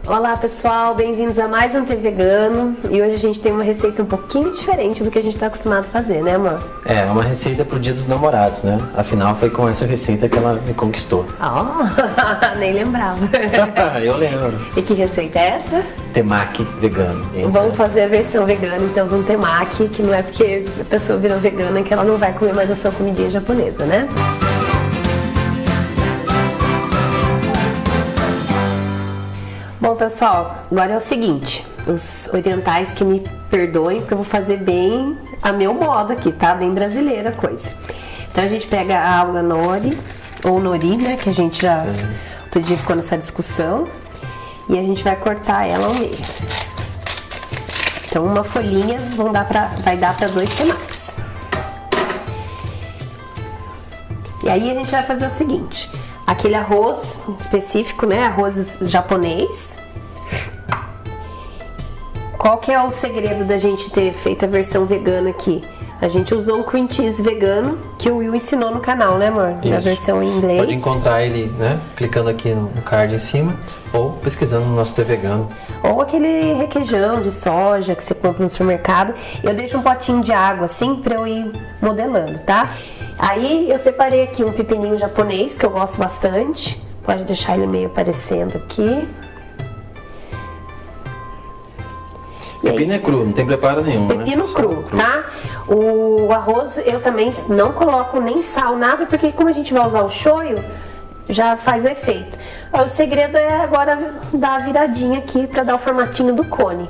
Olá pessoal, bem-vindos a mais um T Vegano. E hoje a gente tem uma receita um pouquinho diferente do que a gente está acostumado a fazer, né amor? É, uma receita pro Dia dos Namorados, né? Afinal foi com essa receita que ela me conquistou. Nem lembrava. Eu lembro. E que receita é essa? Temaki vegano. Vamos fazer a versão vegana então de um temaki, que não é porque a pessoa virou vegana que ela não vai comer mais a sua comidinha japonesa, né? Bom pessoal, agora é o seguinte, os orientais que me perdoem, porque eu vou fazer bem a meu modo aqui, tá? Bem brasileira a coisa. Então a gente pega a alga nori, ou nori, né, que a gente já outro dia ficou nessa discussão, e a gente vai cortar ela ao meio. Então uma folhinha vai dar para 2 temakis. E aí a gente vai fazer o seguinte, aquele arroz específico, né, arroz japonês. Qual que é o segredo da gente ter feito a versão vegana aqui? A gente usou um cream cheese vegano que o Will ensinou no canal, né amor? Isso. Na versão em inglês. Pode encontrar ele, né, clicando aqui no card em cima ou pesquisando no nosso T Vegano. Ou aquele requeijão de soja que você compra no supermercado. Eu deixo um potinho de água assim pra eu ir modelando, tá? Aí eu separei aqui um pepininho japonês que eu gosto bastante. Pode deixar ele meio aparecendo aqui. Pepino é cru, não tem preparo nenhum, Pepino né? cru, tá? O arroz eu também não coloco nem sal, nada, porque como a gente vai usar o shoyu, já faz o efeito. O segredo é agora dar a viradinha aqui pra dar o formatinho do cone.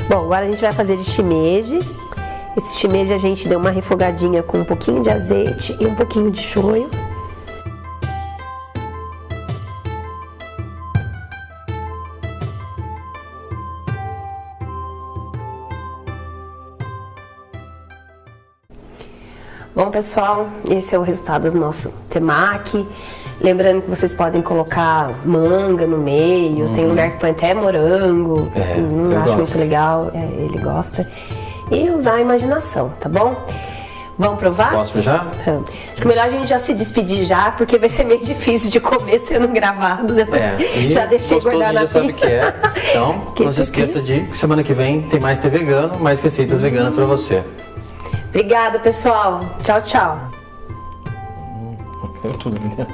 Bom, agora a gente vai fazer de shimeji. Esse shimeji a gente deu uma refogadinha com um pouquinho de azeite e um pouquinho de shoyu. Bom pessoal, esse é o resultado do nosso temaki. Lembrando que vocês podem colocar manga no meio, tem lugar que põe até morango, acho muito legal, ele gosta. E usar a imaginação, tá bom? Vamos provar? Posso já? Acho que melhor a gente já se despedir já, porque vai ser meio difícil de comer sendo gravado, né? Já deixei guardar na sabe o que é. Então, não se esqueça de que semana que vem tem mais T Vegano, mais receitas veganas pra você. Obrigada, pessoal. Tchau, tchau. Eu tudo, né?